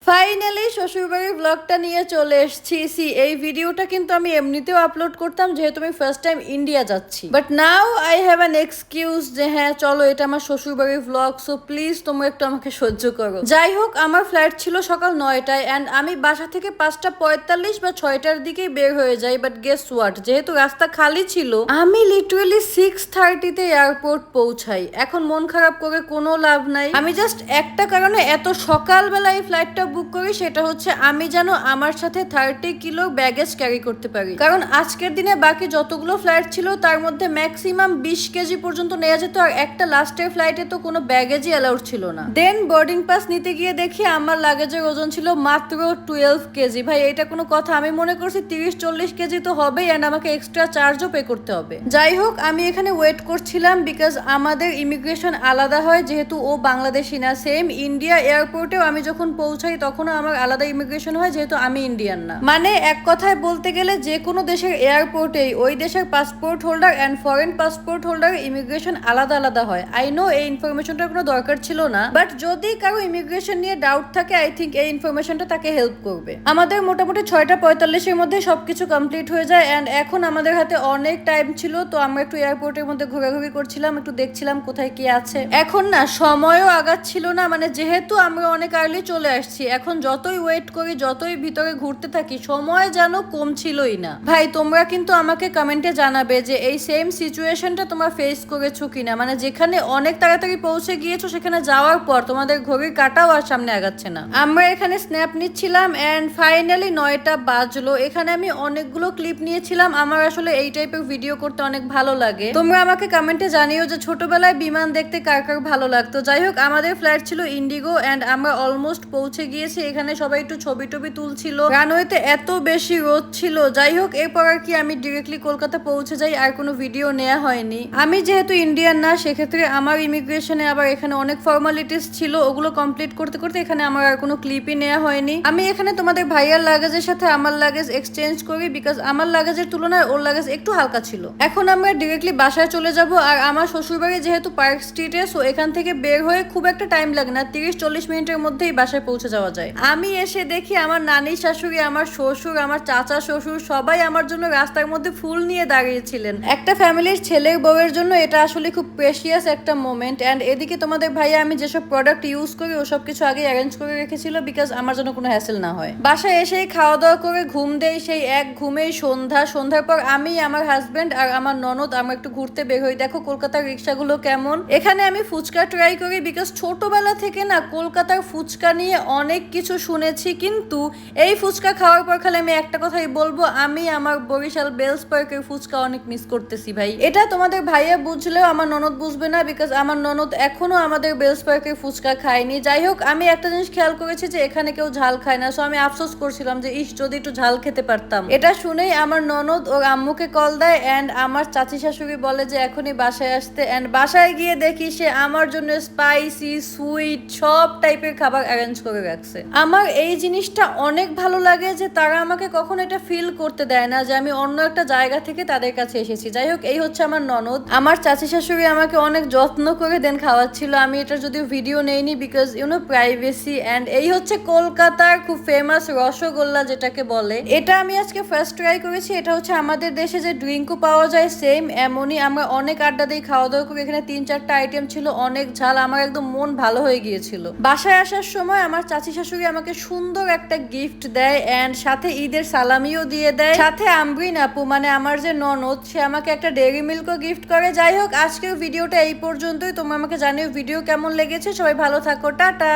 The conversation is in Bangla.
ফাইনালি শ্বশুরবাড়ির ব্লগটা নিয়ে চলে এসেছি। এই ভিডিওটা কিন্তু আমি এমনিতেও আপলোড করতাম যেহেতু আমি ফার্স্ট টাইম ইন্ডিয়া যাচ্ছি, but now I have an excuse যে হ্যাঁ চলো এটা আমার শ্বশুরবাড়ির ব্লগ, সো প্লিজ তোমরা একটু আমাকে সহ্য করো। যাই হোক, আমার ফ্লাইট ছিল সকাল 9টায় অ্যান্ড আমি বাসা থেকে 5:45 বা 6টার দিকেই বের হয়ে যাই। বাট গেস হোয়াট, যেহেতু রাস্তা খালি ছিল আমি লিটারালি 6:30-তে এয়ারপোর্ট পৌঁছাই। এখন মন খারাপ করে কোনো লাভ নাই। আমি জাস্ট একটা কারণে এত সকালবেলা এই ফ্লাইটটা বুক করি, সেটা হচ্ছে আমি যেন আমার সাথে 30 কিলো ব্যাগেজ ক্যারি করতে পারি। কারণ আজকের দিনে বাকি যতগুলো ফ্লাইট ছিল তার মধ্যে ম্যাক্সিমাম 20 কেজি পর্যন্ত নেওয়া যেত, আর একটা লাস্টের ফ্লাইটে তো কোনো ব্যাগেজই অ্যালাউড ছিল না। দেন বোর্ডিং পাস নিতে গিয়ে দেখি আমার লাগেজের ওজন ছিল মাত্র 12 কেজি। ভাই এটা কোনো কথা? আমি মনে করছি 30-40 কেজি তো হবেই অ্যান্ড আমাকে এক্সট্রা চার্জও পে করতে হবে। যাই হোক, আমি এখানে ওয়েট করছিলাম বিকজ আমাদের ইমিগ্রেশন আলাদা হয়, যেহেতু ও বাংলাদেশি না। সেম ইন্ডিয়া এয়ারপোর্টেও আমি যখন পৌঁছাই তখনও আমার আলাদা ইমিগ্রেশন হয় যেহেতু আমি ইন্ডিয়ান না। মানে এক কথায় বলতে গেলে যে কোনো দেশের এয়ারপোর্টেই ওই দেশের passport holder and foreign passport holder immigration আলাদা আলাদা হয়। আই নো এই ইনফরমেশনটার কোনো দরকার ছিল না, বাট যদি কারো ইমিগ্রেশন নিয়ে ডাউট থাকে আই থিঙ্ক এই ইনফরমেশনটা তাকে হেল্প করবে। আমাদের মোটামুটি 6:45-এর মধ্যে সবকিছু কমপ্লিট হয়ে যায় অ্যান্ড এখন আমাদের হাতে অনেক টাইম ছিল, তো আমরা একটু এয়ারপোর্টের মধ্যে ঘোরাঘুরি করছিলাম, একটু দেখছিলাম কোথায় কি আছে। এখন না সময়ও আগাচ্ছিল না, মানে যেহেতু আমরা অনেক আর্লি চলে আসছি, এখন যতই ওয়েট করি যতই ভিতরে ঘুরতে থাকি সময় যেন কমছিলই না। ভাই তোমরা কিন্তু আমাকে কমেন্টে জানাবে যে এই সেম সিচুয়েশনটা তোমরা ফেস করেছো কিনা, মানে যেখানে অনেক তাড়াতাড়ি পৌঁছে গিয়েছো সেখানে যাওয়ার পর তোমাদের ঘড়ির কাঁটাও আর সামনে আগাচ্ছে না। আমরা এখানে স্ন্যাপ নিচ্ছিলাম অ্যান্ড ফাইনালি 9টা বাজলো। এখানে আমি অনেকগুলো ক্লিপ নিয়েছিলাম। আমার আসলে এই টাইপের ভিডিও করতে অনেক ভালো লাগে। তোমরা আমাকে কমেন্টে জানিও যে ছোটবেলায় বিমান দেখতে কার কার ভালো লাগতো। যাই হোক, আমাদের ফ্লাইট ছিল ইন্ডিগো অ্যান্ড আমরা অলমোস্ট পৌঁছে গিয়েছি। এখানে সবাই একটু ছবি টবি তুলছিল, রানওয়েতে এত বেশি রোদ ছিল। যাই হোক, এরপর আর কি আমি ডিরেক্টলি কলকাতা পৌঁছে যাই, আর কোনো ভিডিও নেওয়া হয়নি। আমি যেহেতু ইন্ডিয়ান না সেক্ষেত্রে আমার ইমিগ্রেশনে আবার এখানে অনেক ফর্মালিটিস ছিল, ওগুলো কমপ্লিট করতে করতে এখানে আমার আর কোনো ক্লিপই নেওয়া হয়নি। আমি এখানে তোমাদের ভাইয়ার লাগেজের সাথে আমার লাগেজ এক্সচেঞ্জ করি বিকজ আমার লাগেজের তুলনায় ওর লাগেজ একটু হালকা ছিল। এখন আমরা ডিরেক্টলি বাসায় চলে যাব, আর আমার শ্বশুরবাড়ি যেহেতু পার্ক স্ট্রিটে, সো এখান থেকে বের হয়ে খুব একটা টাইম লাগে না, 30-40 মিনিটের মধ্যেই বাসায় পৌঁছে যাওয়া যায়। আমি এসে দেখি আমার নানি শাশুড়ি, আমার শ্বশুর, আমার চাচা শ্বশুর সবাই আমার জন্য রাস্তার মধ্যে ফুল নিয়ে দাঁড়িয়েছিলেন। একটা ফ্যামিলির ছেলের বউয়ের জন্য এটা আসলে খুব প্রেশিয়াস একটা মোমেন্ট। অ্যান্ড এদিকে তোমাদের ভাইয়া আমি যেসব প্রোডাক্ট ইউজ করি ওসব কিছু আগে অ্যারেঞ্জ করে রেখেছিল বিকজ আমার জন্য কোনো হ্যাসেল না হয়। বাসায় এসেই খাওয়া দাওয়া করে ঘুম দেই, সেই এক ঘুমেই সন্ধ্যার পর আমি, আমার হাজবেন্ড আর আমার ননদ আমরা একটু ঘুরতে বের হই। দেখো কলকাতার রিক্সাগুলো কেমন। এখানে আমি ফুচকা ট্রাই করি বিকজ ছোটবেলা থেকে না কলকাতার ফুচকা নিয়ে অনেক কিছু শুনেছি, কিন্তু এই ফুচকা খাওয়ার পর খালি আমি একটা কথাই বলবো, আমি আমার বরিশাল বেলস পার্কের ফুচকা অনেক মিস করতেছি ভাই। এটা তোমাদের ভাইয়া বুঝলেও আমার ননদ বুঝবে না বিকজ আমার ননদ এখনো আমাদের বেলস পার্কের ফুচকা খায়নি। যাই হোক, আমি একটা জিনিস খেয়াল করেছি যে এখানে কেউ ঝাল খায় না, সো আমি আফসোস করছিলাম যে ইস যদি একটু ঝাল খেতে পারতাম। এটা শুনেই আমার ননদ ওর আম্মুকে কল দেয় অ্যান্ড আমার চাচি শাশুড়ি বলে যে এখনই বাসায় আসতে। অ্যান্ড বাসায় গিয়ে দেখি সে আমার জন্য স্পাইসি সুইট সব টাইপের খাবার অ্যারেঞ্জ করে রাখছে। আমার এই জিনিসটা অনেক ভালো লাগে যে তারা আমাকে কখনো এটা ফিল করতে দেয় না যে আমি অন্য একটা জায়গা থেকে তাদের কাছে এসেছি। যাই হোক, এই হচ্ছে আমার ননদ। আমার চাচি শাশুড়ি আমাকে অনেক যত্ন করে দেন খাওয়াচ্ছিল। আমি এটা যদিও ভিডিও নেইনি বিকজ প্রাইভেসি। অ্যান্ড এই হচ্ছে কলকাতার খুব ফেমাস রসগোল্লা যেটাকে বলে। এটা আমি আজকে ফার্স্ট ট্রাই করেছি। এটা হচ্ছে আমাদের দেশে যে ড্রিঙ্কও পাওয়া যায় সেম এমনই। আমরা অনেক আড্ডা দিয়ে খাওয়া দাওয়া করি। এখানে 3-4টা আইটেম ছিল, অনেক ঝাল, আমার একদম মন ভালো হয়ে গিয়েছিল। বাসায় আসার সময় আমার চাচি শাশুড়ি আমাকে সুন্দর একটা গিফট দেয় অ্যান্ড সাথে ঈদের সালামিও দিয়ে দেয়। সাথে আমরিন আপু মানে আমার যে ননদ, সে আমাকে একটা ডেইরি মিল্কও গিফট করে। যাই হোক, আজকের ভিডিওটা এই পর্যন্তই। তোমরা আমাকে জানিও ভিডিও কেমন লেগেছে। সবাই ভালো থাকো, টাটা।